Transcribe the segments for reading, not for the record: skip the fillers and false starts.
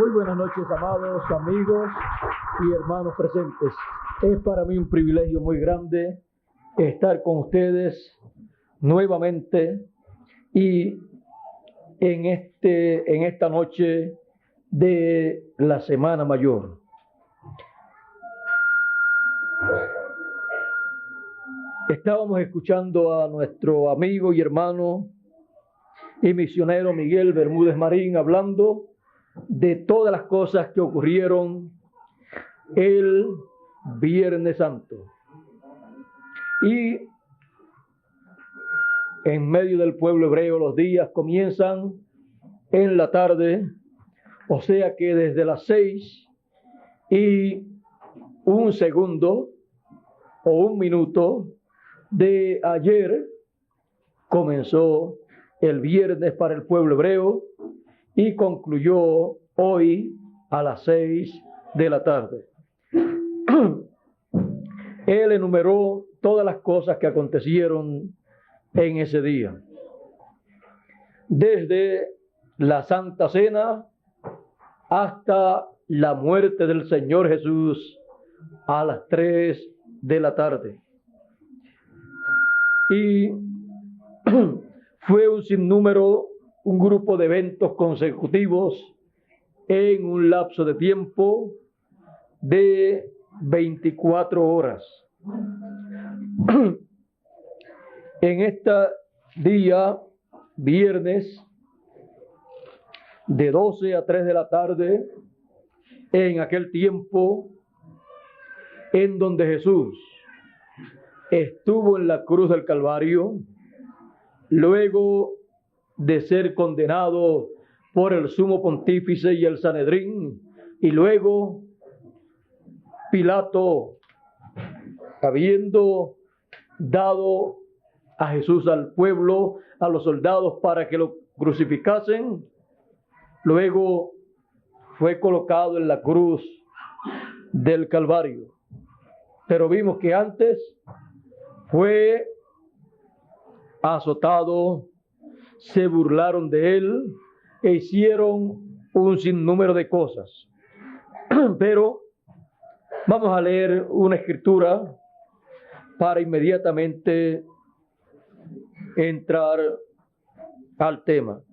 Muy buenas noches, amados amigos y hermanos presentes. Es para mí un privilegio muy grande estar con ustedes nuevamente y en esta noche de la Semana Mayor. Estábamos escuchando a nuestro amigo y hermano y misionero Miguel Bermúdez Marín hablando de todas las cosas que ocurrieron el Viernes Santo. Y en medio del pueblo hebreo los días comienzan en la tarde, o sea que desde las 6:01 o 1 minuto de ayer comenzó el viernes para el pueblo hebreo y concluyó hoy a las 6 de la tarde. Él enumeró todas las cosas que acontecieron en ese día. Desde la Santa Cena hasta la muerte del Señor Jesús a las 3 de la tarde. Y fue un sinnúmero, un grupo de eventos consecutivos en un lapso de tiempo de 24 horas. En este día, viernes, de 12 a 3 de la tarde, en aquel tiempo en donde Jesús estuvo en la cruz del Calvario, luego de ser condenado por el sumo pontífice y el Sanedrín, y luego Pilato, habiendo dado a Jesús al pueblo, a los soldados para que lo crucificasen, luego fue colocado en la cruz del Calvario. Pero vimos que antes fue azotado, se burlaron de él e hicieron un sinnúmero de cosas. Pero vamos a leer una escritura para inmediatamente entrar al tema.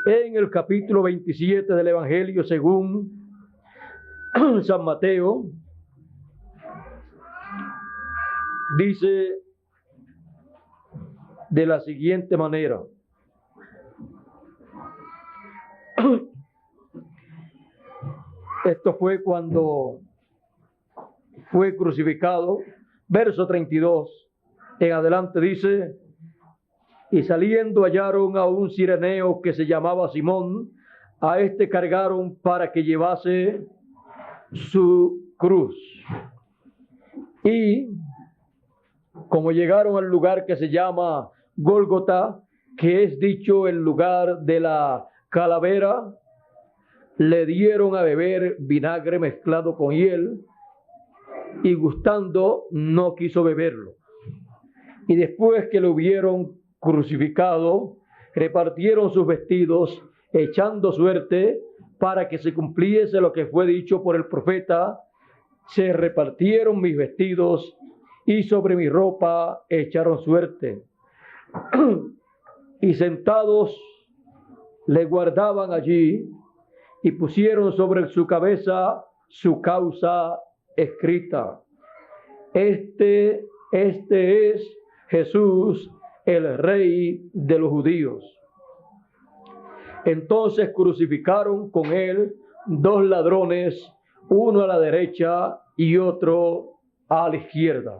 En el capítulo 27 del Evangelio según San Mateo, dice de la siguiente manera: esto fue cuando fue crucificado. Verso 32 en adelante dice: y saliendo hallaron a un cireneo que se llamaba Simón. A este cargaron para que llevase su cruz. Y como llegaron al lugar que se llama Gólgota, que es dicho el lugar de la calavera, le dieron a beber vinagre mezclado con hiel, y gustando no quiso beberlo. Y después que lo hubieron crucificado, repartieron sus vestidos, echando suerte para que se cumpliese lo que fue dicho por el profeta: se repartieron mis vestidos y sobre mi ropa echaron suerte. Y sentados le guardaban allí, y pusieron sobre su cabeza su causa escrita: este es Jesús, el Rey de los judíos. Entonces crucificaron con él 2 ladrones, uno a la derecha y otro a la izquierda.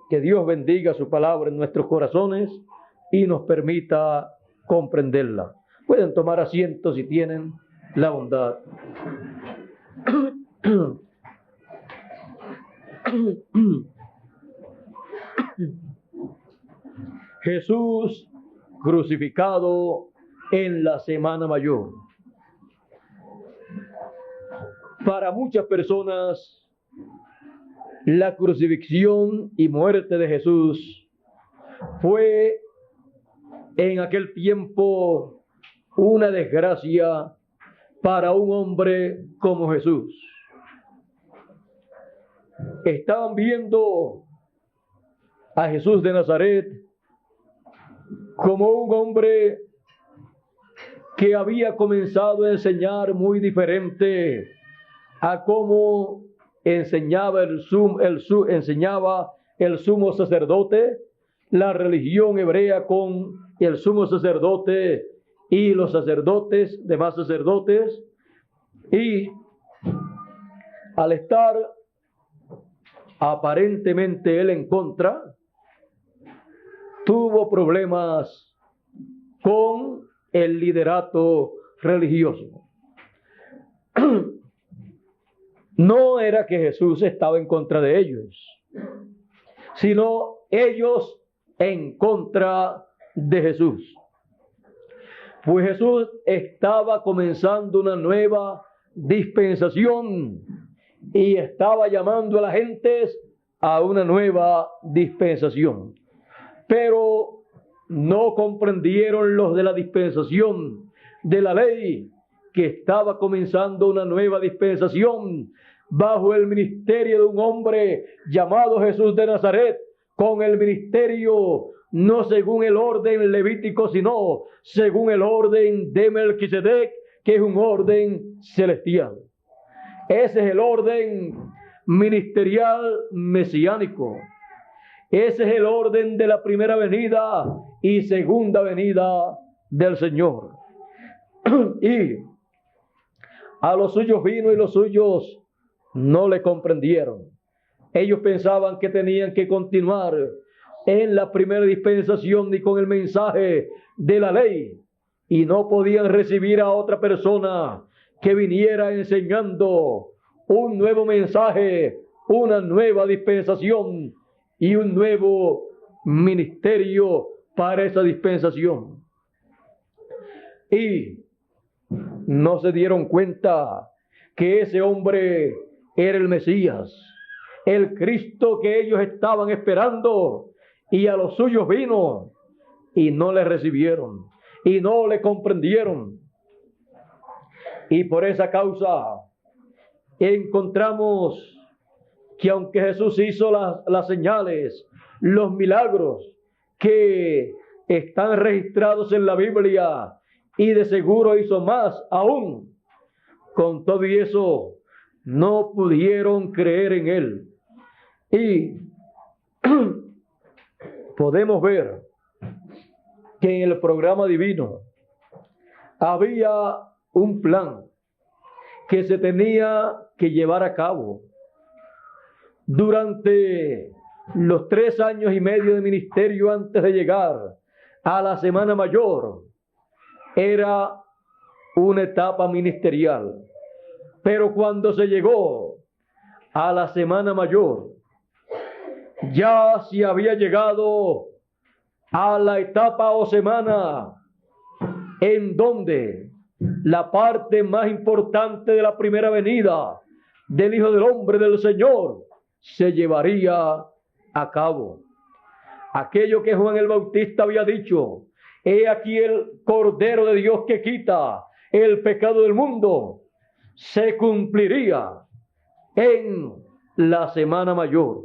Que Dios bendiga su palabra en nuestros corazones y nos permita comprenderla. Pueden tomar asiento si tienen la bondad. Jesús crucificado en la Semana Mayor. Para muchas personas, la crucifixión y muerte de Jesús fue en aquel tiempo una desgracia para un hombre como Jesús. Estaban viendo a Jesús de Nazaret como un hombre que había comenzado a enseñar muy diferente a cómo enseñaba enseñaba el sumo sacerdote, la religión hebrea con el sumo sacerdote y los sacerdotes, demás sacerdotes, y al estar aparentemente él en contra, tuvo problemas con el liderato religioso. No era que Jesús estaba en contra de ellos, sino ellos en contra de Jesús. Pues Jesús estaba comenzando una nueva dispensación y estaba llamando a la gente a una nueva dispensación. Pero no comprendieron los de la dispensación de la ley que estaba comenzando una nueva dispensación bajo el ministerio de un hombre llamado Jesús de Nazaret, con el ministerio no según el orden levítico, sino según el orden de Melquisedec, que es un orden celestial. Ese es el orden ministerial mesiánico. Ese es el orden de la primera venida y segunda venida del Señor. Y a los suyos vino y los suyos no le comprendieron. Ellos pensaban que tenían que continuar en la primera dispensación y con el mensaje de la ley, y no podían recibir a otra persona que viniera enseñando un nuevo mensaje, una nueva dispensación y un nuevo ministerio para esa dispensación. Y no se dieron cuenta que ese hombre era el Mesías, el Cristo que ellos estaban esperando, y a los suyos vino y no le recibieron y no le comprendieron. Y por esa causa encontramos que aunque Jesús hizo las señales, los milagros que están registrados en la Biblia, y de seguro hizo más aún, con todo y eso no pudieron creer en él. Y podemos ver que en el programa divino había un plan que se tenía que llevar a cabo durante los 3 años y medio de ministerio antes de llegar a la Semana Mayor. Era una etapa ministerial, pero cuando se llegó a la Semana Mayor, ya se había llegado a la etapa o semana en donde la parte más importante de la primera venida del Hijo del Hombre, del Señor, se llevaría a cabo. Aquello que Juan el Bautista había dicho: he aquí el Cordero de Dios que quita el pecado del mundo, se cumpliría en la Semana Mayor.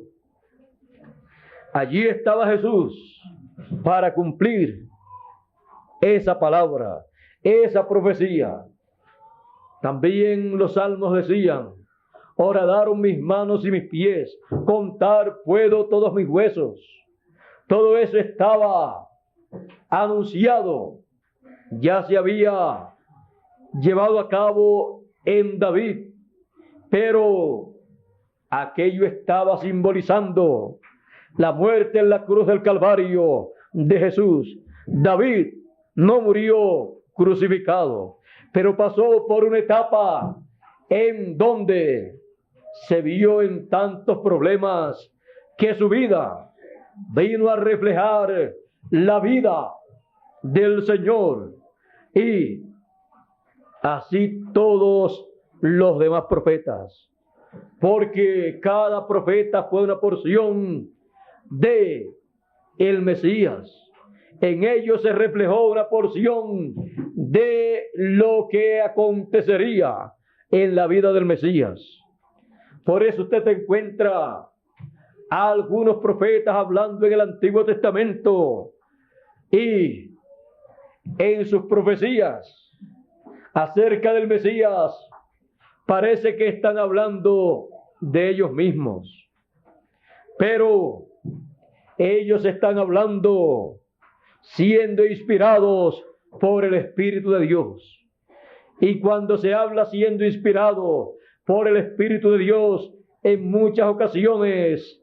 Allí estaba Jesús para cumplir esa palabra, esa profecía. También los salmos decían: horadaron mis manos y mis pies, contar puedo todos mis huesos. Todo eso estaba anunciado, ya se había llevado a cabo en David, pero aquello estaba simbolizando la muerte en la cruz del Calvario de Jesús. David no murió crucificado, pero pasó por una etapa en donde se vio en tantos problemas que su vida vino a reflejar la vida del Señor. Y así todos los demás profetas, porque cada profeta fue una porción de el Mesías. En ellos se reflejó una porción de lo que acontecería en la vida del Mesías. Por eso usted encuentra a algunos profetas hablando en el Antiguo Testamento y en sus profecías acerca del Mesías parece que están hablando de ellos mismos, pero ellos están hablando siendo inspirados por el Espíritu de Dios. Y cuando se habla siendo inspirado por el Espíritu de Dios, en muchas ocasiones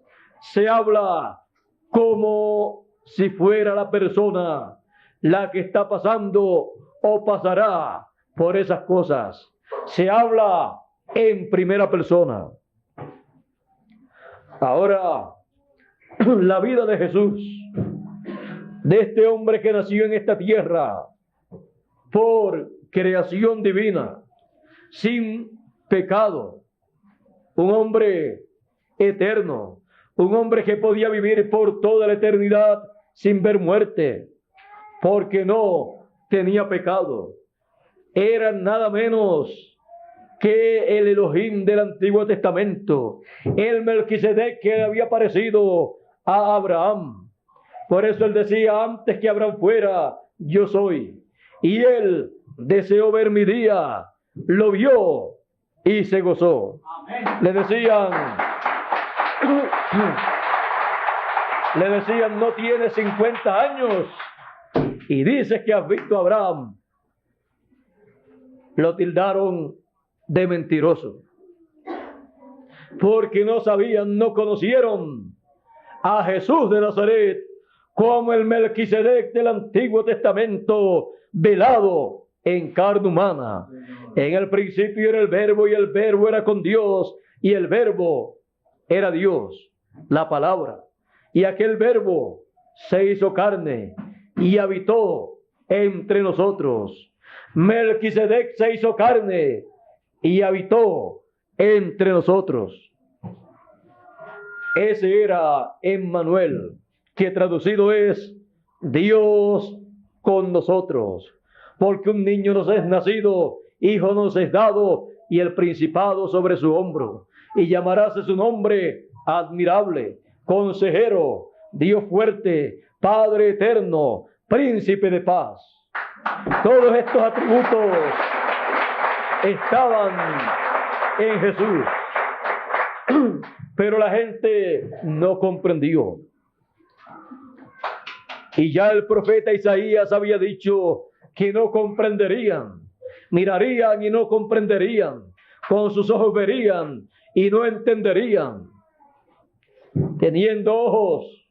se habla como si fuera la persona la que está pasando o pasará por esas cosas. Se habla en primera persona. Ahora, la vida de Jesús, de este hombre que nació en esta tierra por creación divina, sin pecado, un hombre eterno, un hombre que podía vivir por toda la eternidad sin ver muerte, porque no tenía pecado. Era nada menos que el Elohim del Antiguo Testamento, el Melquisedec que le había parecido a Abraham. Por eso él decía: antes que Abraham fuera, yo soy. Y él deseó ver mi día, lo vio y se gozó. Amén. Le decían, no tienes 50 años y dices que has visto a Abraham. Lo tildaron de mentiroso, porque no sabían, no conocieron a Jesús de Nazaret como el Melquisedec del Antiguo Testamento, velado en carne humana. En el principio era el Verbo, y el Verbo era con Dios, y el Verbo era Dios, la palabra. Y aquel Verbo se hizo carne y habitó entre nosotros. Melquisedec se hizo carne y habitó entre nosotros. Ese era Emmanuel, que traducido es Dios con nosotros. Porque un niño nos es nacido, hijo nos es dado, y el principado sobre su hombro. Y llamaráse su nombre Admirable, Consejero, Dios fuerte, Padre eterno, Príncipe de paz. Todos estos atributos estaban en Jesús, pero la gente no comprendió. Y ya el profeta Isaías había dicho que no comprenderían, mirarían y no comprenderían, con sus ojos verían y no entenderían, teniendo ojos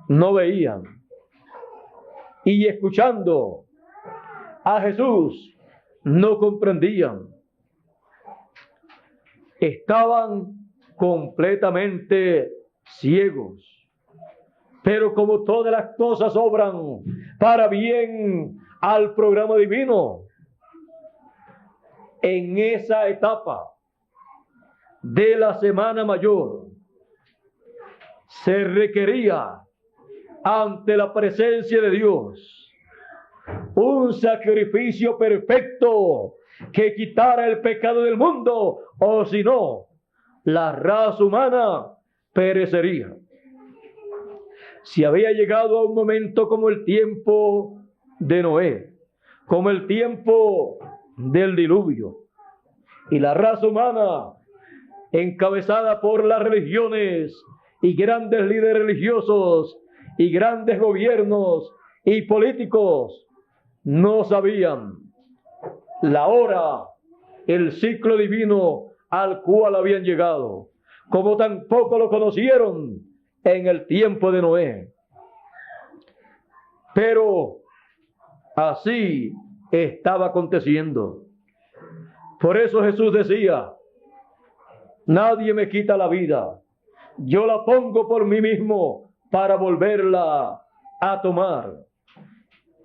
no veían, y escuchando a Jesús no comprendían. Estaban completamente ciegos. Pero como todas las cosas obran para bien al programa divino, en esa etapa de la Semana Mayor se requería, ante la presencia de Dios, un sacrificio perfecto que quitara el pecado del mundo, o si no, la raza humana perecería. Si había llegado a un momento como el tiempo de Noé, como el tiempo del diluvio, y la raza humana, encabezada por las religiones y grandes líderes religiosos y grandes gobiernos y políticos, no sabían la hora, el ciclo divino al cual habían llegado, como tampoco lo conocieron en el tiempo de Noé. Pero así estaba aconteciendo. Por eso Jesús decía: nadie me quita la vida, yo la pongo por mí mismo para volverla a tomar.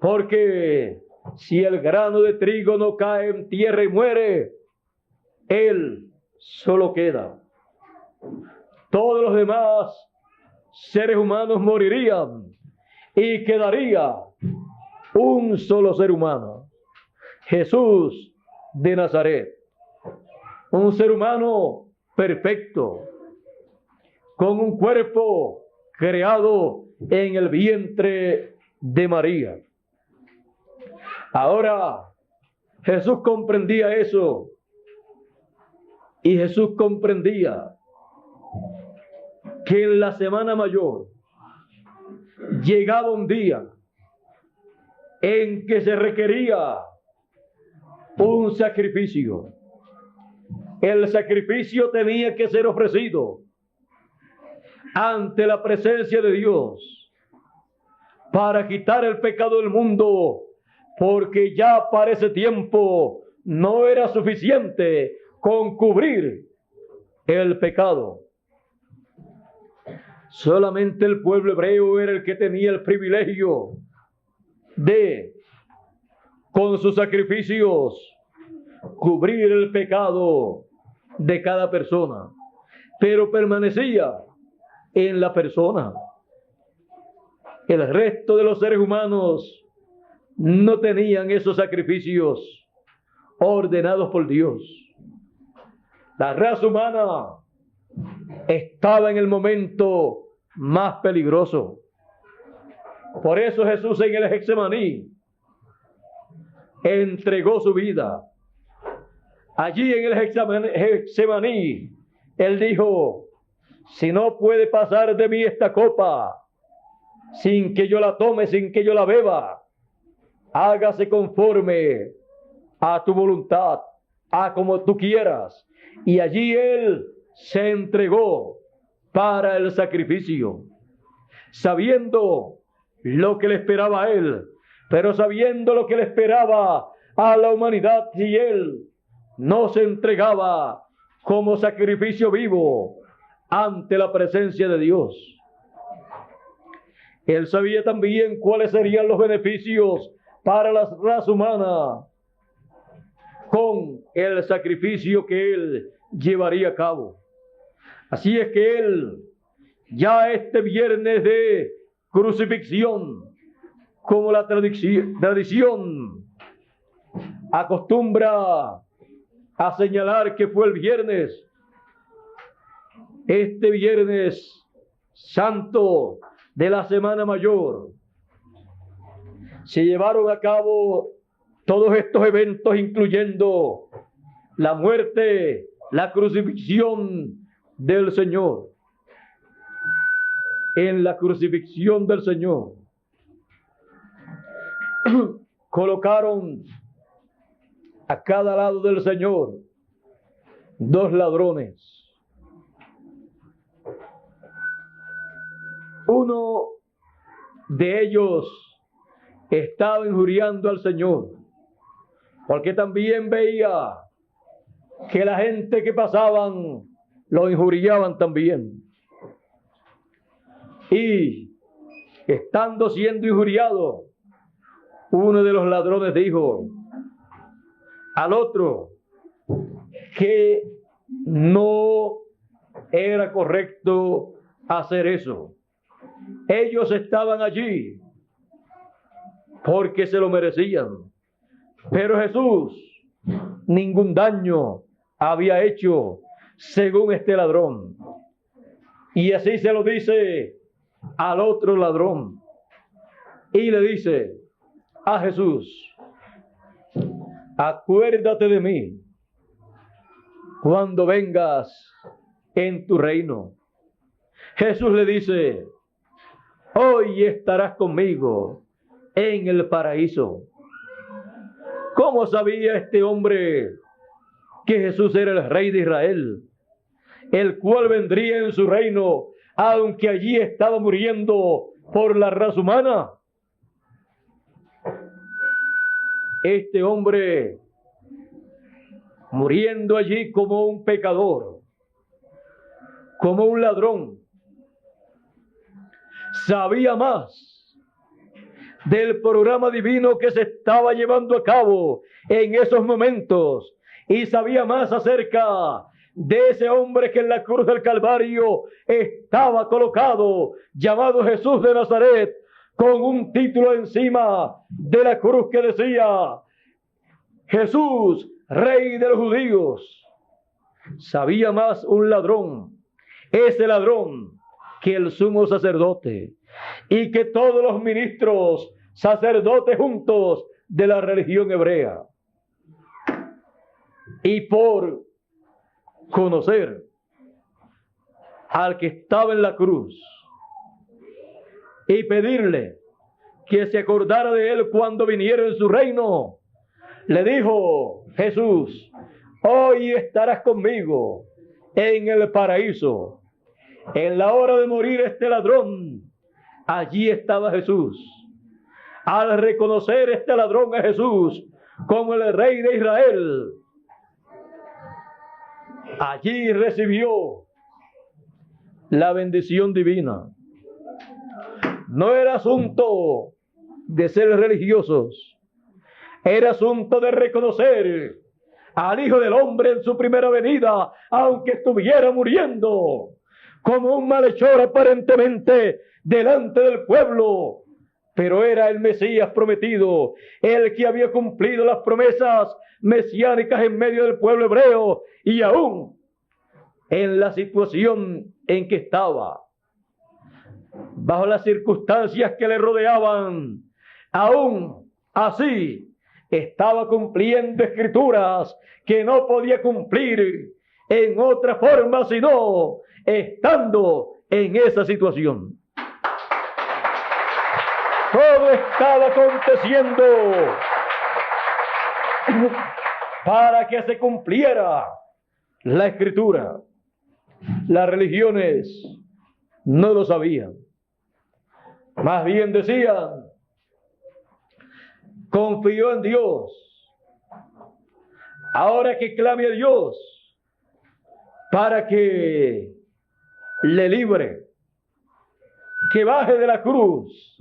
Porque si el grano de trigo no cae en tierra y muere, él solo queda. Todos los demás seres humanos morirían y quedaría un solo ser humano. Jesús de Nazaret, un ser humano perfecto, con un cuerpo creado en el vientre de María. Ahora, Jesús comprendía eso, y Jesús comprendía que en la Semana Mayor llegaba un día en que se requería un sacrificio. El sacrificio tenía que ser ofrecido ante la presencia de Dios para quitar el pecado del mundo, porque ya para ese tiempo no era suficiente con cubrir el pecado. Solamente el pueblo hebreo era el que tenía el privilegio de, con sus sacrificios, cubrir el pecado de cada persona, pero permanecía en la persona. El resto de los seres humanos no tenían esos sacrificios ordenados por Dios. La raza humana estaba en el momento más peligroso. Por eso Jesús en el Getsemaní entregó su vida. Allí en el Getsemaní, Él dijo: si no puede pasar de mí esta copa sin que yo la tome, sin que yo la beba, hágase conforme a tu voluntad, a como tú quieras. Y allí Él se entregó para el sacrificio, sabiendo lo que le esperaba a Él, pero sabiendo lo que le esperaba a la humanidad si Él no se entregaba como sacrificio vivo ante la presencia de Dios. Él sabía también cuáles serían los beneficios para la raza humana con el sacrificio que Él llevaría a cabo. Así es que Él, ya este viernes de crucifixión, como la tradición acostumbra a señalar que fue el viernes, este viernes santo de la Semana Mayor, se llevaron a cabo todos estos eventos, incluyendo la muerte, la crucifixión del Señor. En la crucifixión del Señor colocaron a cada lado del Señor dos ladrones. Uno de ellos estaba injuriando al Señor, porque también veía que la gente que pasaban lo injuriaban también. Y estando siendo injuriado, uno de los ladrones dijo al otro que no era correcto hacer eso. Ellos estaban allí porque se lo merecían, pero Jesús ningún daño había hecho según este ladrón. Y así se lo dice al otro ladrón y le dice a Jesús: acuérdate de mí cuando vengas en tu reino. Jesús le dice: hoy estarás conmigo en el paraíso. ¿Cómo sabía este hombre que Jesús era el rey de Israel, el cual vendría en su reino, aunque allí estaba muriendo por la raza humana? Este hombre, muriendo allí como un pecador, como un ladrón, sabía más del programa divino que se estaba llevando a cabo en esos momentos, y sabía más acerca de ese hombre que en la cruz del Calvario estaba colocado, llamado Jesús de Nazaret, con un título encima de la cruz que decía: Jesús, Rey de los judíos. Sabía más un ladrón, ese ladrón, que el sumo sacerdote y que todos los ministros, sacerdotes juntos de la religión hebrea. Y por conocer al que estaba en la cruz y pedirle que se acordara de él cuando viniera en su reino, le dijo Jesús: hoy estarás conmigo en el paraíso. En la hora de morir este ladrón, allí estaba Jesús. Al reconocer este ladrón a Jesús como el Rey de Israel, allí recibió la bendición divina. No era asunto de ser religiosos, era asunto de reconocer al Hijo del Hombre en su primera venida, aunque estuviera muriendo como un malhechor aparentemente delante del pueblo, pero era el Mesías prometido, el que había cumplido las promesas mesiánicas en medio del pueblo hebreo, y aún en la situación en que estaba, bajo las circunstancias que le rodeaban, aún así estaba cumpliendo escrituras que no podía cumplir en otra forma sino estando en esa situación. Todo estaba aconteciendo para que se cumpliera la escritura. Las religiones no lo sabían. Más bien decían: confío en Dios, ahora que clame a Dios para que le libre, que baje de la cruz,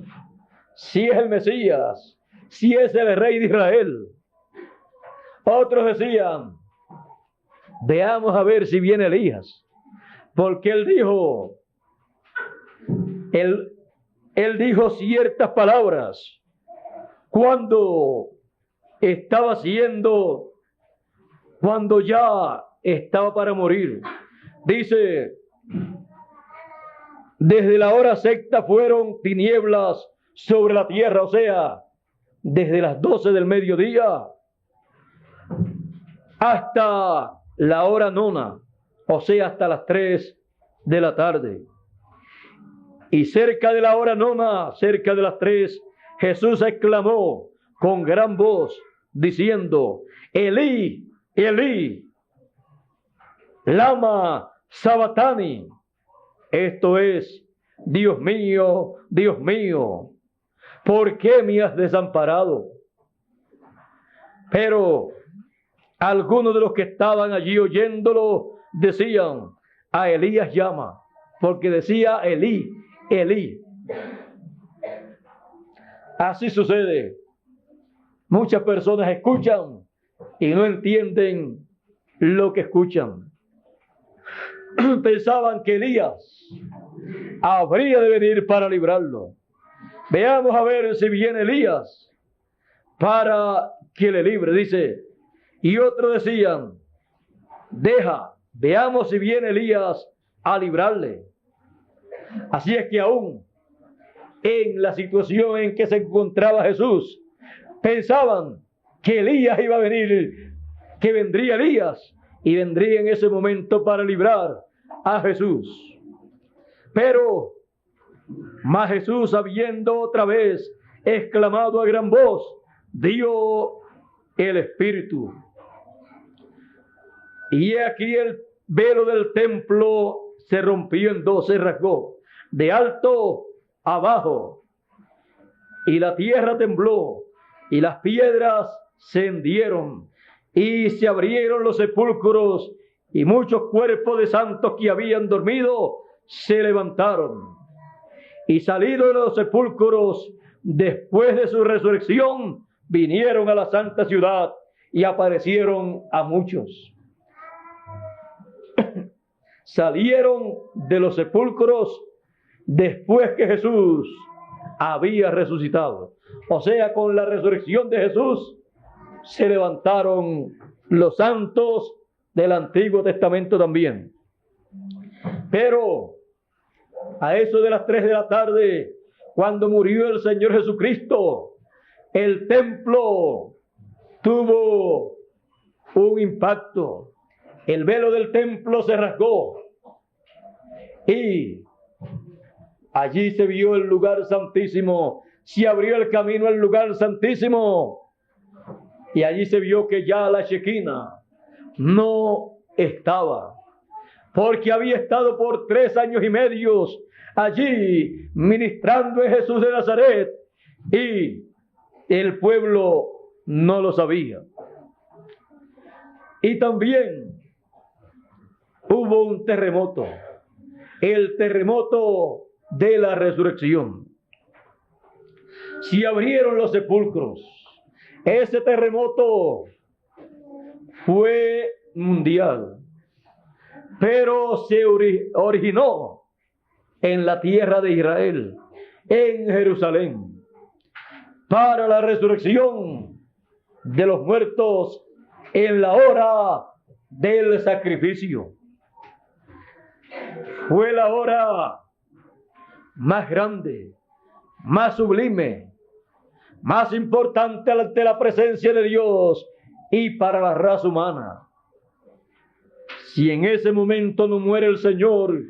si es el Mesías, si es el Rey de Israel. Otros decían: veamos a ver si viene Elías, porque él dijo ciertas palabras cuando ya estaba para morir. Dice: desde la hora sexta fueron tinieblas sobre la tierra, o sea, desde las 12 del mediodía hasta la hora nona, o sea, hasta las 3 de la tarde. Y cerca de la hora nona, cerca de las 3, Jesús exclamó con gran voz, diciendo: Elí, Elí, lama sabatani. Esto es: Dios mío, ¿por qué me has desamparado? Pero algunos de los que estaban allí oyéndolo decían: a Elías llama, porque decía Elí, Elí. Así sucede. Muchas personas escuchan y no entienden lo que escuchan. Pensaban que Elías habría de venir para librarlo. Veamos a ver si viene Elías para que le libre, dice. Y otros decían: veamos si viene Elías a librarle. Así es que aún en la situación en que se encontraba Jesús, pensaban que Elías iba a venir, que vendría Elías y vendría en ese momento para librar a Jesús. Pero más Jesús, habiendo otra vez exclamado a gran voz, dio el Espíritu. Y aquí el velo del templo se rompió en dos, se rasgó de alto abajo, y la tierra tembló, y las piedras se hendieron, y se abrieron los sepulcros, y muchos cuerpos de santos que habían dormido se levantaron. Y salidos de los sepulcros, después de su resurrección, vinieron a la santa ciudad y aparecieron a muchos. Salieron de los sepulcros después que Jesús había resucitado. O sea, con la resurrección de Jesús, se levantaron los santos del Antiguo Testamento también. Pero a eso de las 3 de la tarde, cuando murió el Señor Jesucristo, el templo tuvo un impacto. El velo del templo se rasgó y allí se vio el lugar santísimo, se abrió el camino al lugar santísimo y allí se vio que ya la Shekinah no estaba, porque había estado por 3 años y medio allí ministrando en Jesús de Nazaret y el pueblo no lo sabía. Y también hubo un terremoto, el terremoto de la resurrección. Se abrieron los sepulcros. Ese terremoto fue mundial, pero se originó en la tierra de Israel, en Jerusalén, para la resurrección de los muertos en la hora del sacrificio. Fue la hora más grande, más sublime, más importante ante la presencia de Dios y para la raza humana. Si en ese momento no muere el Señor,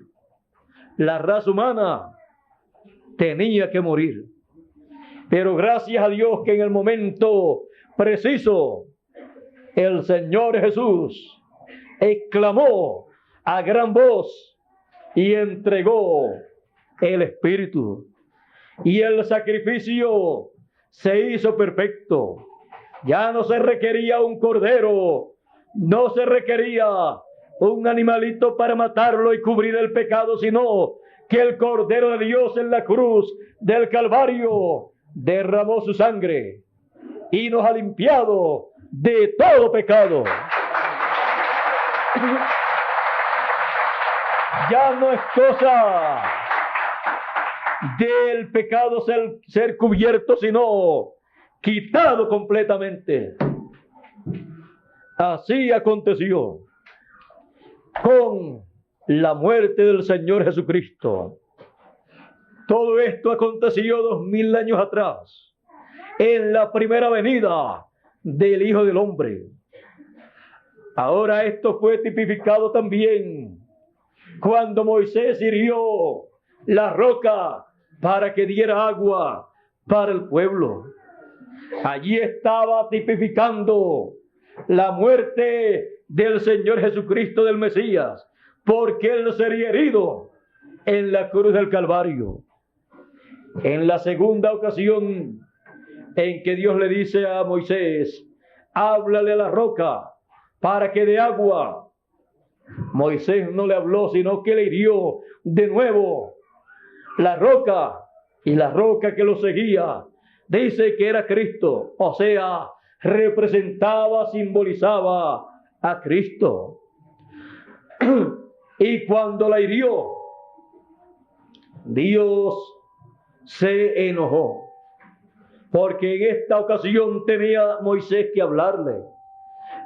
la raza humana tenía que morir. Pero gracias a Dios que en el momento preciso, el Señor Jesús exclamó a gran voz y entregó el Espíritu. Y el sacrificio se hizo perfecto. Ya no se requería un cordero, no se requería un animalito para matarlo y cubrir el pecado, sino que el Cordero de Dios en la cruz del Calvario derramó su sangre y nos ha limpiado de todo pecado. Ya no es cosa del pecado ser cubierto, sino quitado completamente. Así aconteció con la muerte del Señor Jesucristo. Todo esto aconteció 2000 años atrás, en la primera venida del Hijo del Hombre. Ahora esto fue tipificado también cuando Moisés hirió la roca para que diera agua para el pueblo. Allí estaba tipificando la muerte del Señor Jesucristo, del Mesías, porque Él sería herido en la cruz del Calvario. En la segunda ocasión en que Dios le dice a Moisés, háblale a la roca para que dé agua, Moisés no le habló, sino que le hirió de nuevo la roca, y la roca que lo seguía dice que era Cristo, o sea, representaba, simbolizaba a Cristo. Y cuando la hirió, Dios se enojó, porque en esta ocasión tenía Moisés que hablarle.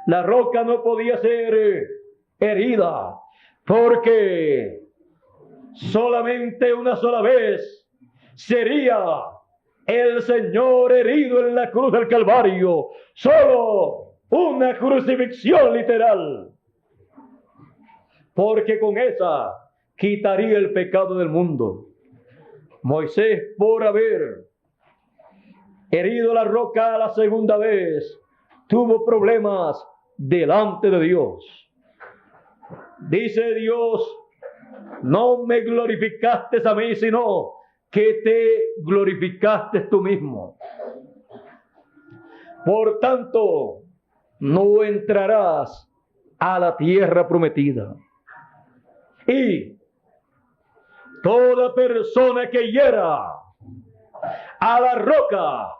La roca no podía ser herida, porque solamente una sola vez sería el Señor herido en la cruz del Calvario, solo una crucifixión literal, porque con esa quitaría el pecado del mundo. Moisés, por haber herido la roca la segunda vez, tuvo problemas delante de Dios. Dice Dios, no me glorificaste a mí, sino que te glorificaste tú mismo. Por tanto, no entrarás a la tierra prometida. Y toda persona que hiera a la roca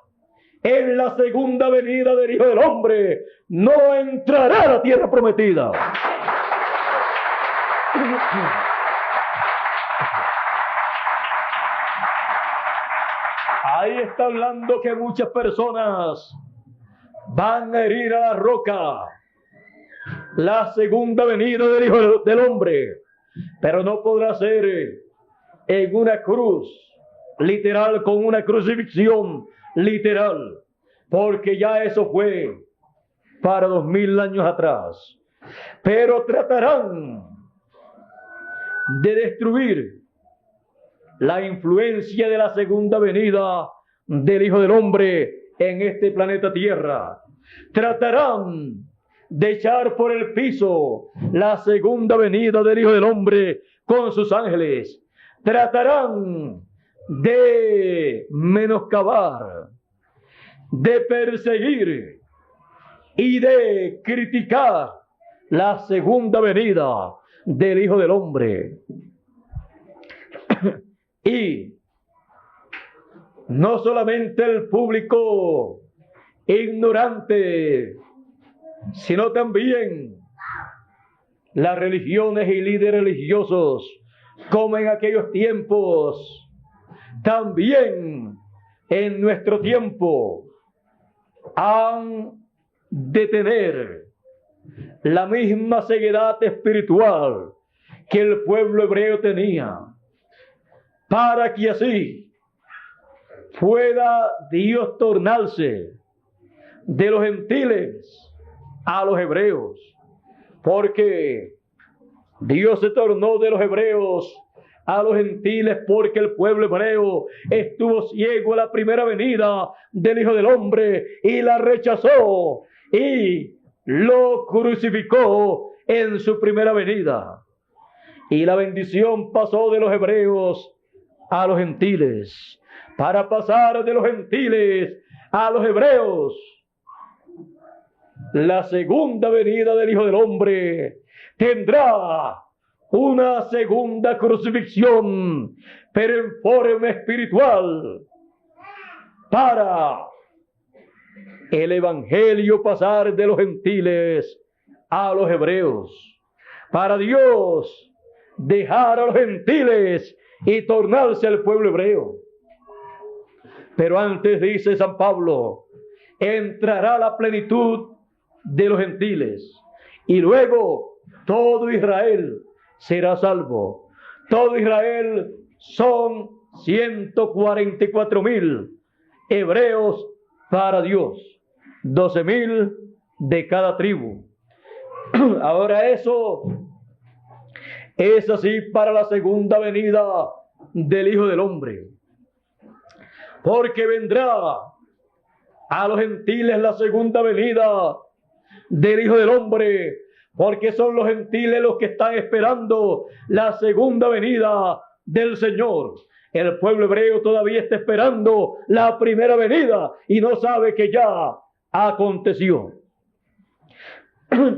en la segunda venida del Hijo del Hombre no entrará a la tierra prometida. Ahí está hablando que muchas personas van a herir a la roca, la segunda venida del Hijo del Hombre, pero no podrá ser en una cruz literal, con una crucifixión literal, porque ya eso fue para 2000 años atrás. Pero tratarán de destruir la influencia de la segunda venida del Hijo del Hombre en este planeta Tierra. Tratarán de echar por el piso la segunda venida del Hijo del Hombre con sus ángeles. Tratarán de menoscabar, de perseguir y de criticar la segunda venida del Hijo del Hombre. Y no solamente el público ignorante, sino también las religiones y líderes religiosos, como en aquellos tiempos, también en nuestro tiempo, han de tener la misma ceguedad espiritual que el pueblo hebreo tenía, para que así pueda Dios tornarse de los gentiles a los hebreos, porque Dios se tornó de los hebreos a los gentiles porque el pueblo hebreo estuvo ciego a la primera venida del Hijo del Hombre y la rechazó y lo crucificó en su primera venida. Y la bendición pasó de los hebreos a los gentiles, para pasar de los gentiles a los hebreos. La segunda venida del Hijo del Hombre tendrá una segunda crucifixión, pero en forma espiritual, para el evangelio pasar de los gentiles a los hebreos, para Dios dejar a los gentiles y tornarse al pueblo hebreo. Pero antes, dice San Pablo, entrará la plenitud de los gentiles y luego todo Israel será salvo. Todo Israel son 144,000 hebreos para Dios, 12,000 de cada tribu. Ahora eso es así para la segunda venida del Hijo del Hombre, porque vendrá a los gentiles la segunda venida del Hijo del Hombre, porque son los gentiles los que están esperando la segunda venida del Señor. El pueblo hebreo todavía está esperando la primera venida y no sabe que ya aconteció.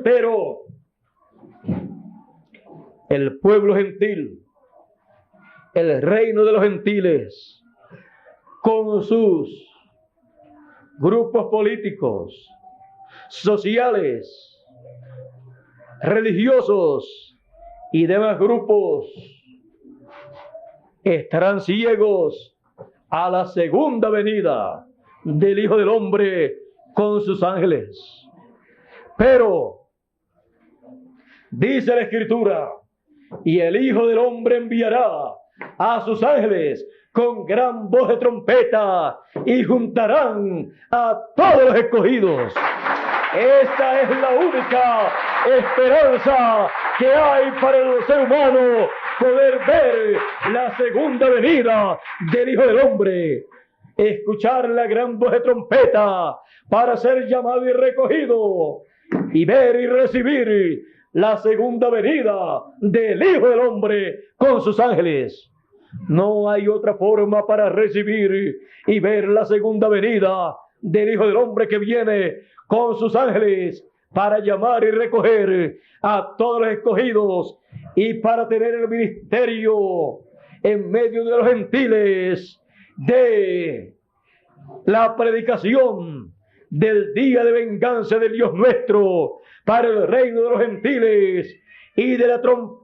Pero el pueblo gentil, el reino de los gentiles, con sus grupos políticos, sociales, religiosos y demás grupos, estarán ciegos a la segunda venida del Hijo del Hombre con sus ángeles. Pero dice la Escritura, y el Hijo del Hombre enviará a sus ángeles con gran voz de trompeta y juntarán a todos los escogidos. Esa es la única esperanza que hay para el ser humano, poder ver la segunda venida del Hijo del Hombre, escuchar la gran voz de trompeta para ser llamado y recogido, y ver y recibir la segunda venida del Hijo del Hombre con sus ángeles. No hay otra forma para recibir y ver la segunda venida del Hijo del Hombre, que viene con sus ángeles para llamar y recoger a todos los escogidos y para tener el ministerio en medio de los gentiles de la predicación del día de venganza del Dios nuestro para el reino de los gentiles, y de la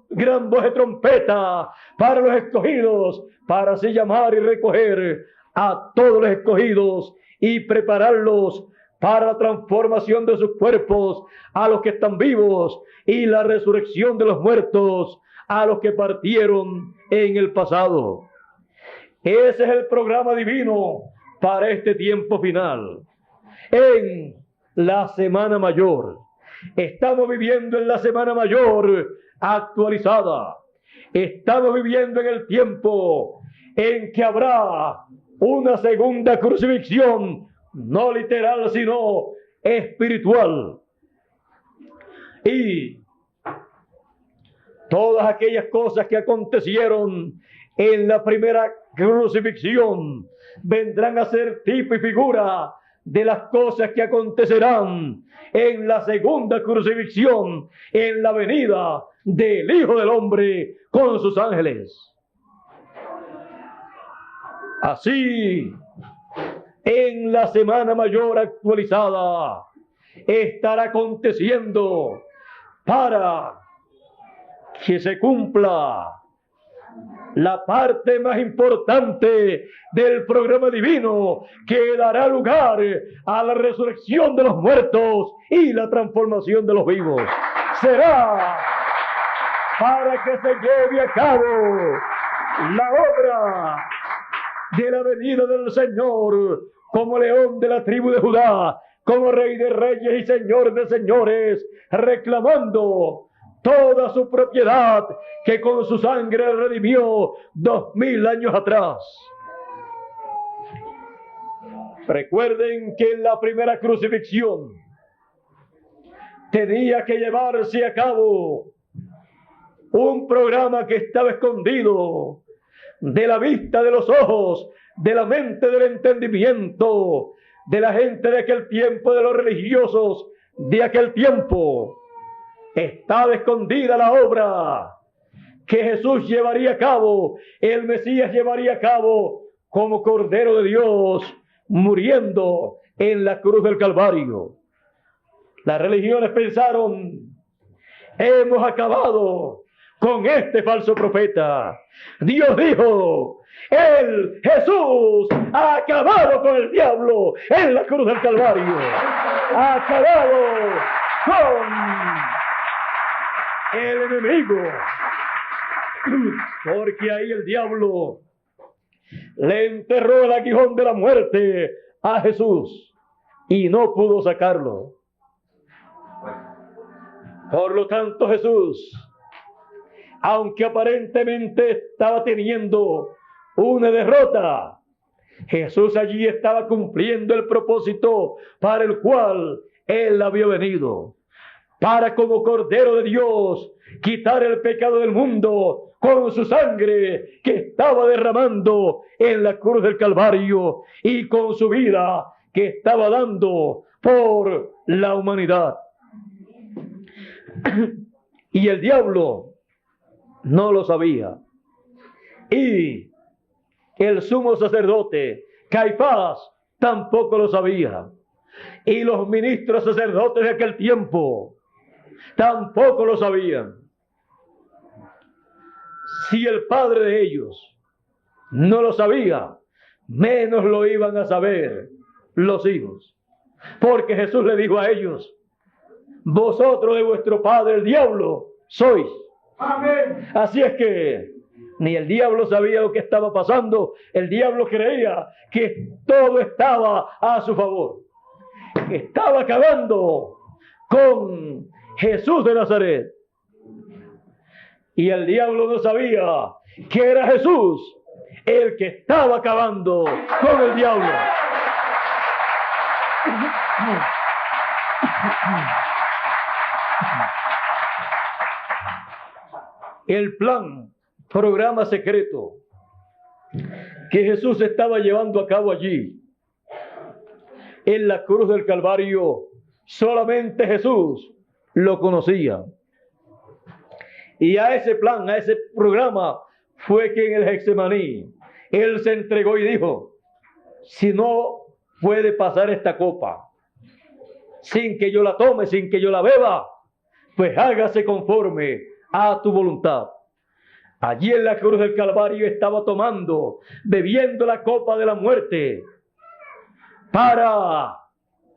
gran voz de trompeta para los escogidos, para así llamar y recoger a todos los escogidos y prepararlos para la transformación de sus cuerpos a los que están vivos y la resurrección de los muertos a los que partieron en el pasado. Ese es el programa divino para este tiempo final. En la Semana Mayor. Estamos viviendo en la Semana Mayor actualizada. Estamos viviendo en el tiempo en que habrá una segunda crucifixión, no literal, sino espiritual. Y todas aquellas cosas que acontecieron en la primera crucifixión vendrán a ser tipo y figura de las cosas que acontecerán en la segunda crucifixión, en la venida del Hijo del Hombre con sus ángeles. Así, en la Semana Mayor actualizada, estará aconteciendo para que se cumpla la parte más importante del programa divino que dará lugar a la resurrección de los muertos y la transformación de los vivos. Será para que se lleve a cabo la obra de la venida del Señor como león de la tribu de Judá, como rey de reyes y señor de señores, reclamando toda su propiedad que con su sangre redimió 2000 años atrás. Recuerden que en la primera crucifixión tenía que llevarse a cabo un programa que estaba escondido de la vista de los ojos, de la mente, del entendimiento de la gente de aquel tiempo, de los religiosos de aquel tiempo. Estaba escondida la obra que Jesús llevaría a cabo, el Mesías llevaría a cabo como Cordero de Dios, muriendo en la cruz del Calvario. Las religiones pensaron: hemos acabado con este falso profeta. Dios dijo: Jesús ha acabado con el diablo en la cruz del Calvario. Ha acabado con el enemigo. Porque ahí el diablo le enterró el aguijón de la muerte a Jesús y no pudo sacarlo. Por lo tanto, Jesús, aunque aparentemente estaba teniendo una derrota, Jesús allí estaba cumpliendo el propósito para el cual Él había venido, para como Cordero de Dios quitar el pecado del mundo con su sangre que estaba derramando en la cruz del Calvario y con su vida que estaba dando por la humanidad. Y el diablo no lo sabía. Y el sumo sacerdote Caifás tampoco lo sabía. Y los ministros sacerdotes de aquel tiempo tampoco lo sabían. Si el padre de ellos no lo sabía, menos lo iban a saber los hijos. Porque Jesús le dijo a ellos: vosotros de vuestro padre el diablo sois. Amén. Así es que ni el diablo sabía lo que estaba pasando. El diablo creía que todo estaba a su favor. Estaba acabando con Jesús de Nazaret. Y el diablo no sabía que era Jesús el que estaba acabando con el diablo. El plan, programa secreto que Jesús estaba llevando a cabo allí en la cruz del Calvario, solamente Jesús lo conocía. Y a ese plan, a ese programa, fue que en el Getsemaní Él se entregó y dijo: si no puede pasar esta copa sin que yo la tome, sin que yo la beba, pues hágase conforme a tu voluntad. Allí en la cruz del Calvario estaba tomando, bebiendo la copa de la muerte para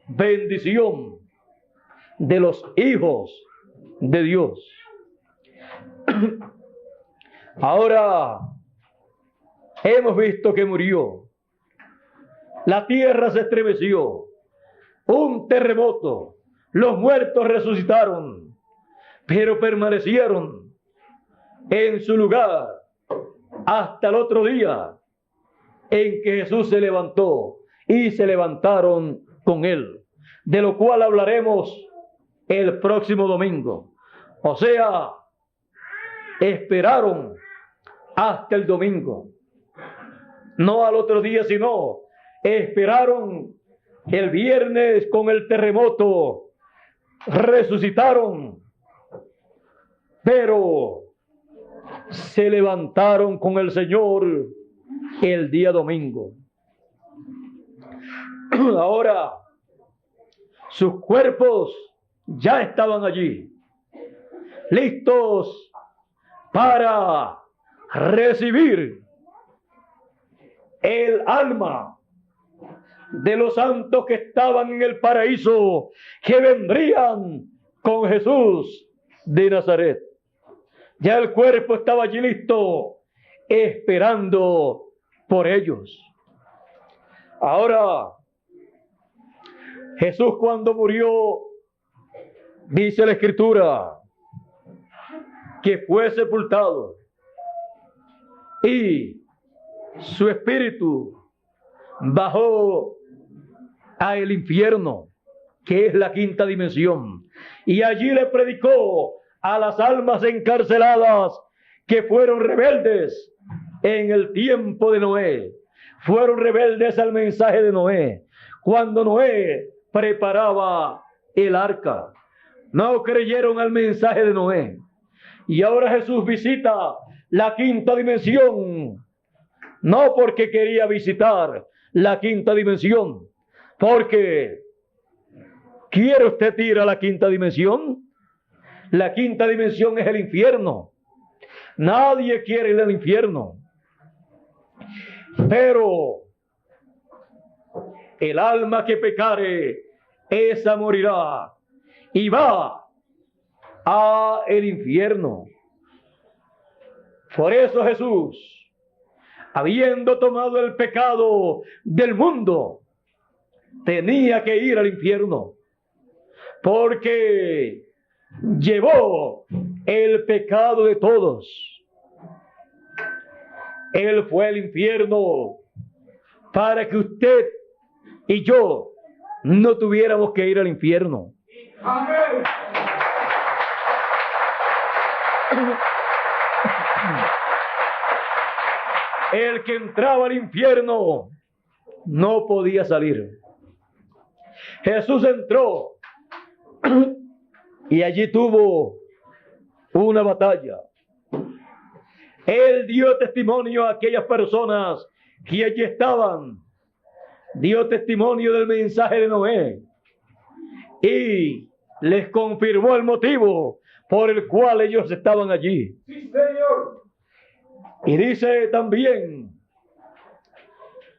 bendición de los hijos de Dios. Ahora hemos visto que murió. La tierra se estremeció. Un terremoto. Los muertos resucitaron, pero permanecieron en su lugar hasta el otro día en que Jesús se levantó y se levantaron con él, de lo cual hablaremos el próximo domingo. O sea, esperaron hasta el domingo, no al otro día, sino esperaron el viernes con el terremoto, resucitaron, pero se levantaron con el Señor el día domingo. Ahora, sus cuerpos ya estaban allí, listos para recibir el alma de los santos que estaban en el paraíso, que vendrían con Jesús de Nazaret. Ya el cuerpo estaba allí listo, esperando por ellos. Ahora, Jesús cuando murió, dice la Escritura, que fue sepultado y su espíritu bajó al infierno, que es la quinta dimensión, y allí le predicó a las almas encarceladas que fueron rebeldes en el tiempo de Noé, fueron rebeldes al mensaje de Noé, cuando Noé preparaba el arca. No creyeron al mensaje de Noé. Y ahora Jesús visita la quinta dimensión, no porque quería visitar la quinta dimensión, porque ¿quiere usted ir a la quinta dimensión? La quinta dimensión es el infierno. Nadie quiere ir al infierno. Pero el alma que pecare, esa morirá y va a el infierno. Por eso Jesús, habiendo tomado el pecado del mundo, tenía que ir al infierno, porque llevó el pecado de todos. Él fue al infierno para que usted y yo no tuviéramos que ir al infierno. Amén. El que entraba al infierno no podía salir. Jesús entró y allí tuvo una batalla. Él dio testimonio a aquellas personas que allí estaban. Dio testimonio del mensaje de Noé y les confirmó el motivo por el cual ellos estaban allí. Sí, Señor. Y dice también,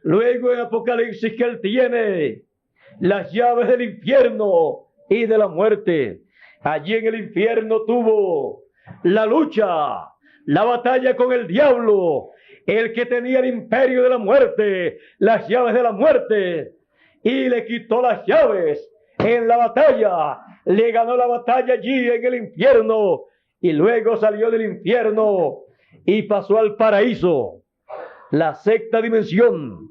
luego en Apocalipsis, que Él tiene las llaves del infierno y de la muerte. Allí en el infierno tuvo la lucha, la batalla con el diablo, el que tenía el imperio de la muerte, las llaves de la muerte, y le quitó las llaves en la batalla, le ganó la batalla allí en el infierno, y luego salió del infierno y pasó al paraíso, la sexta dimensión,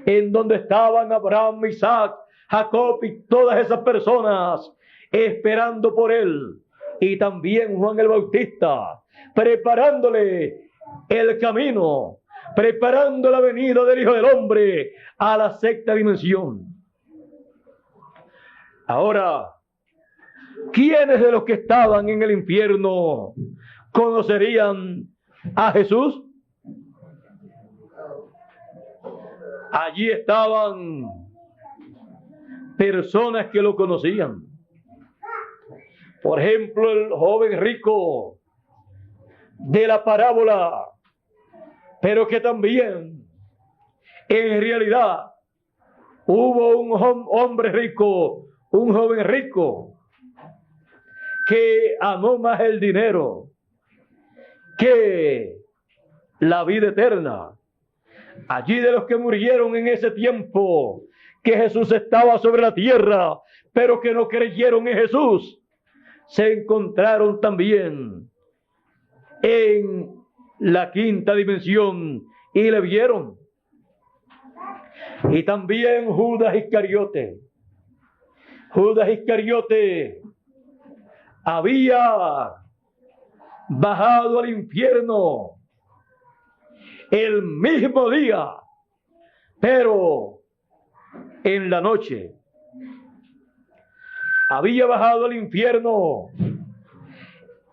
en donde estaban Abraham, Isaac, Jacob y todas esas personas esperando por él, y también Juan el Bautista, preparándole el camino, preparando la venida del Hijo del Hombre a la sexta dimensión. Ahora, ¿quiénes de los que estaban en el infierno conocerían a Jesús? Allí estaban personas que lo conocían. Por ejemplo, el joven rico de la parábola, pero que también en realidad Hubo un hombre rico, un joven rico, que amó más el dinero que la vida eterna. Allí de los que murieron en ese tiempo que Jesús estaba sobre la tierra, pero que no creyeron en Jesús, se encontraron también en la quinta dimensión y le vieron. Y también Judas Iscariote. Judas Iscariote había bajado al infierno el mismo día, pero en la noche. Había bajado al infierno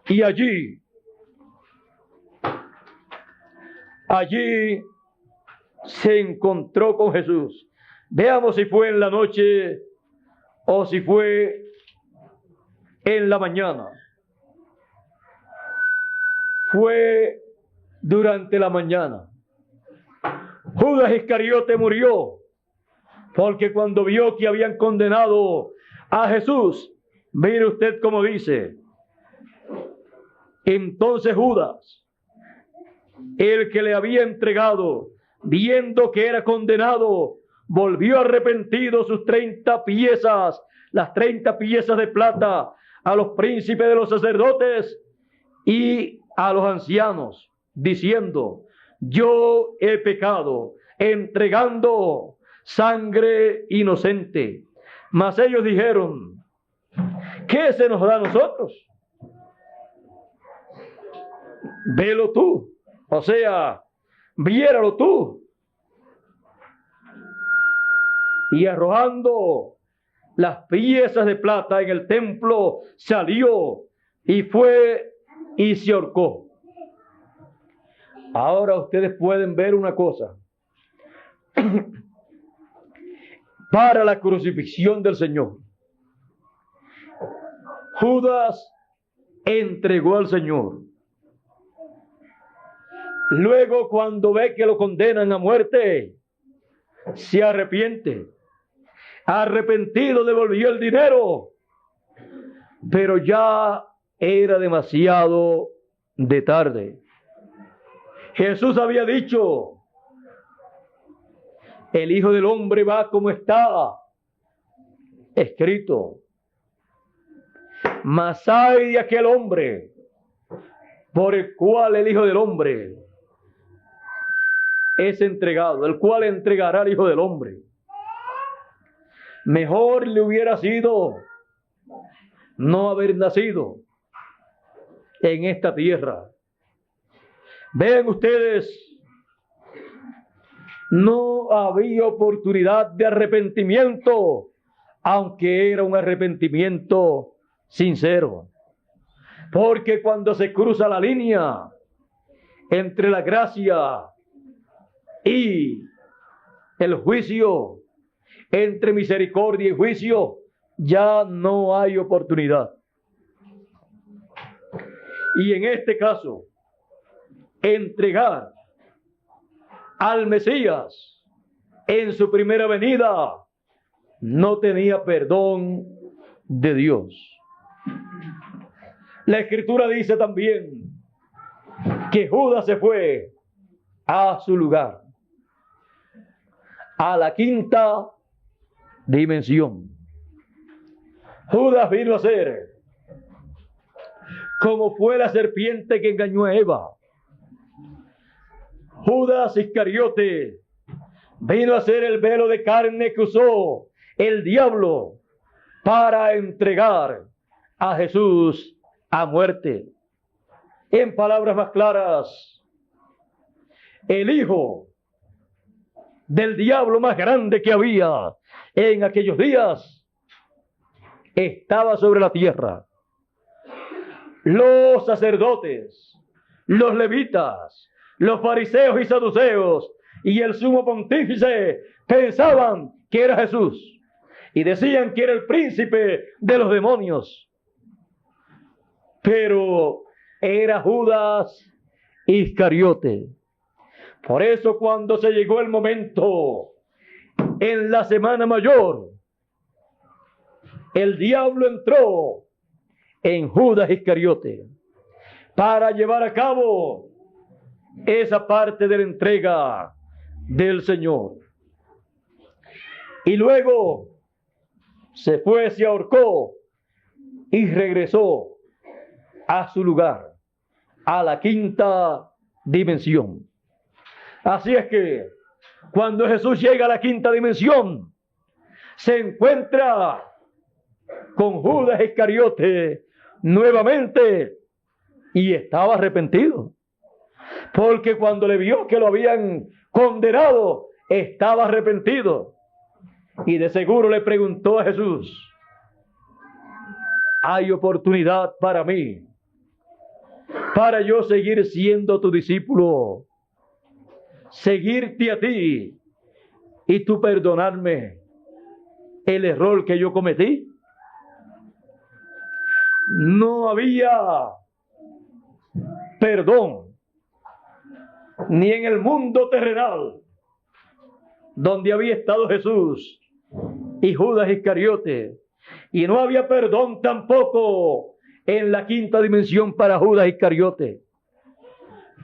y allí se encontró con Jesús. Veamos si fue en la noche o si fue en la mañana. Fue durante la mañana. Judas Iscariote murió porque cuando vio que habían condenado a Jesús, mire usted cómo dice: entonces Judas, el que le había entregado, viendo que era condenado, volvió arrepentido sus 30 piezas, las 30 piezas de plata, a los príncipes de los sacerdotes y a los ancianos, diciendo: yo he pecado, entregando sangre inocente. Mas ellos dijeron: ¿qué se nos da a nosotros? Velo tú, o sea, viéralo tú. Y arrojando las piezas de plata en el templo, salió y fue y se ahorcó. Ahora ustedes pueden ver una cosa. Para la crucifixión del Señor, Judas entregó al Señor. Luego, cuando ve que lo condenan a muerte, se arrepiente. Arrepentido devolvió el dinero, pero ya era demasiado de tarde. Jesús había dicho: el Hijo del Hombre va como está escrito. Mas ay de aquel hombre por el cual el Hijo del Hombre es entregado, el cual entregará al Hijo del Hombre. Mejor le hubiera sido no haber nacido en esta tierra. Vean ustedes, no había oportunidad de arrepentimiento, aunque era un arrepentimiento sincero. Porque cuando se cruza la línea entre la gracia y el juicio, entre misericordia y juicio, ya no hay oportunidad. Y en este caso, entregar al Mesías en su primera venida no tenía perdón de Dios. La Escritura dice también que Judas se fue a su lugar, a la quinta dimensión. Judas vino a ser como fue la serpiente que engañó a Eva. Judas Iscariote vino a ser el velo de carne que usó el diablo para entregar a Jesús a muerte. En palabras más claras, el hijo del diablo más grande que había en aquellos días estaba sobre la tierra. Los sacerdotes, los levitas, los fariseos y saduceos y el sumo pontífice pensaban que era Jesús y decían que era el príncipe de los demonios. Pero era Judas Iscariote. Por eso cuando se llegó el momento en la semana mayor, el diablo entró en Judas Iscariote para llevar a cabo esa parte de la entrega del Señor. Y luego se fue, se ahorcó y regresó a su lugar, a la quinta dimensión. Así es que cuando Jesús llega a la quinta dimensión, se encuentra con Judas Iscariote nuevamente y estaba arrepentido, porque cuando le vio que lo habían condenado, estaba arrepentido. Y de seguro le preguntó a Jesús: ¿hay oportunidad para mí, para yo seguir siendo tu discípulo, seguirte a ti y tú perdonarme el error que yo cometí? No había perdón ni en el mundo terrenal donde había estado Jesús y Judas Iscariote, y no había perdón tampoco en la quinta dimensión para Judas Iscariote.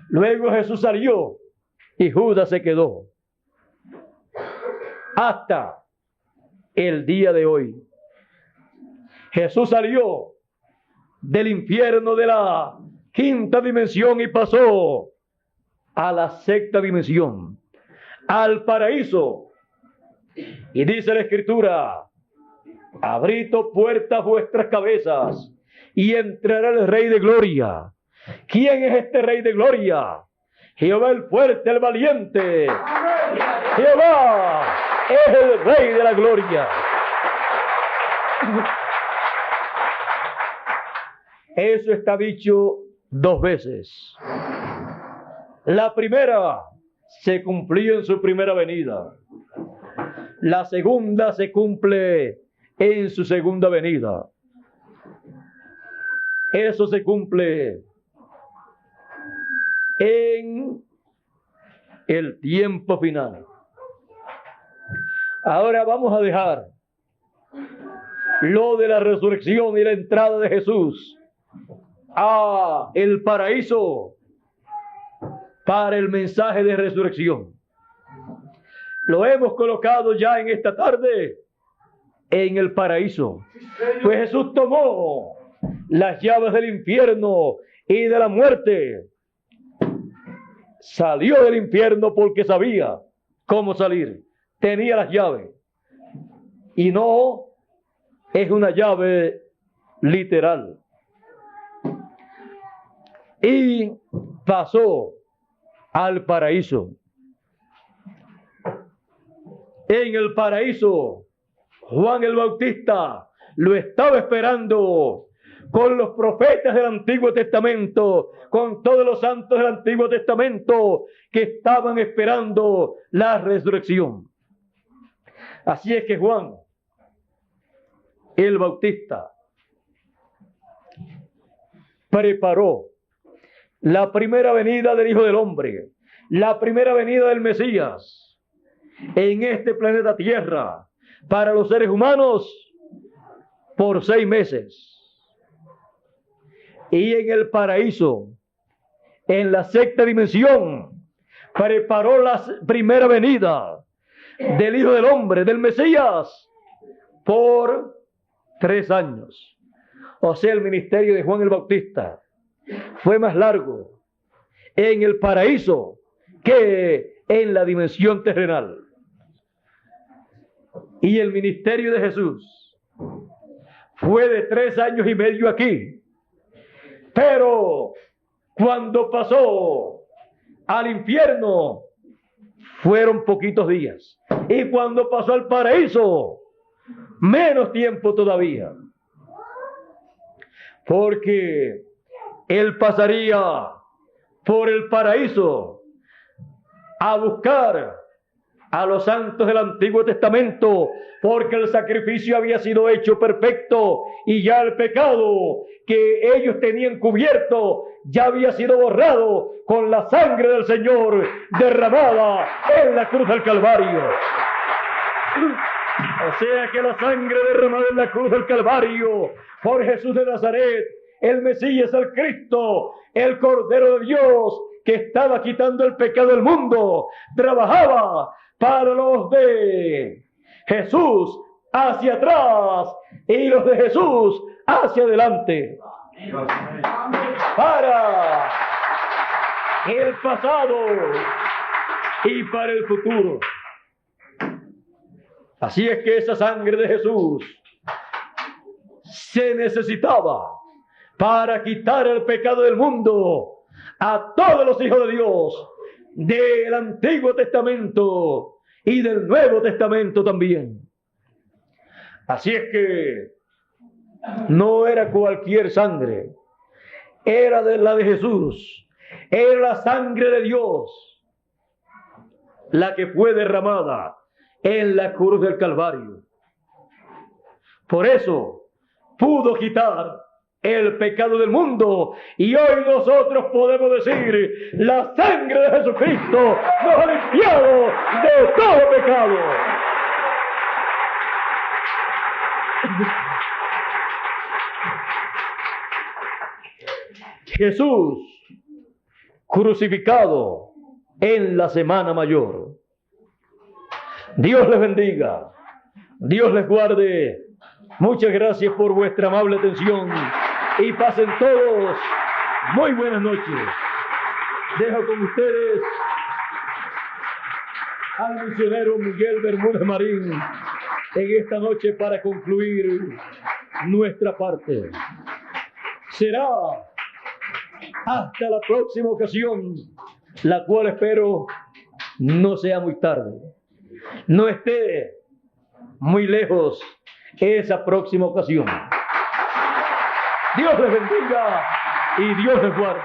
Luego Jesús salió y Judas se quedó hasta el día de hoy. Jesús salió del infierno de la quinta dimensión y pasó a la sexta dimensión, al paraíso. Y dice la Escritura: abrid puertas vuestras cabezas y entrará el Rey de Gloria. ¿Quién es este Rey de Gloria? Jehová el fuerte, el valiente. Jehová es el Rey de la Gloria. Eso está dicho dos veces. La primera se cumplió en su primera venida. La segunda se cumple en su segunda venida. Eso se cumple en el tiempo final. Ahora vamos a dejar lo de la resurrección y la entrada de Jesús a el paraíso para el mensaje de resurrección. Lo hemos colocado ya en esta tarde en el paraíso. Pues Jesús tomó las llaves del infierno y de la muerte. Salió del infierno porque sabía cómo salir. Tenía las llaves. Y no es una llave literal. Y pasó al paraíso. En el paraíso, Juan el Bautista lo estaba esperando con los profetas del Antiguo Testamento, con todos los santos del Antiguo Testamento que estaban esperando la resurrección. Así es que Juan el Bautista preparó la primera venida del Hijo del Hombre, la primera venida del Mesías en este planeta Tierra para los seres humanos por 6 meses. Y en el paraíso, en la sexta dimensión, preparó la primera venida del Hijo del Hombre, del Mesías, por 3 años. O sea, el ministerio de Juan el Bautista fue más largo en el paraíso que en la dimensión terrenal. Y el ministerio de Jesús fue de 3 años y medio aquí. Pero cuando pasó al infierno, fueron poquitos días. Y cuando pasó al paraíso, menos tiempo todavía. Porque él pasaría por el paraíso a buscar a los santos del Antiguo Testamento, porque el sacrificio había sido hecho perfecto y ya el pecado que ellos tenían cubierto ya había sido borrado con la sangre del Señor derramada en la cruz del Calvario. O sea que la sangre derramada en la cruz del Calvario por Jesús de Nazaret, el Mesías, el Cristo, el Cordero de Dios, que estaba quitando el pecado del mundo, trabajaba para los de Jesús hacia atrás y los de Jesús hacia adelante. Para el pasado y para el futuro. Así es que esa sangre de Jesús se necesitaba para quitar el pecado del mundo a todos los hijos de Dios del Antiguo Testamento y del Nuevo Testamento también. Así es que no era cualquier sangre, era de la de Jesús, era la sangre de Dios la que fue derramada en la cruz del Calvario. Por eso pudo quitar el pecado del mundo, y hoy nosotros podemos decir: la sangre de Jesucristo nos ha limpiado de todo pecado. Jesús crucificado en la Semana Mayor. Dios les bendiga, Dios les guarde. Muchas gracias por vuestra amable atención y pasen todos muy buenas noches. Dejo con ustedes al misionero Miguel Bermúdez Marín en esta noche para concluir nuestra parte. Será hasta la próxima ocasión, la cual espero no sea muy tarde, no esté muy lejos esa próxima ocasión. Dios les bendiga y Dios les guarde.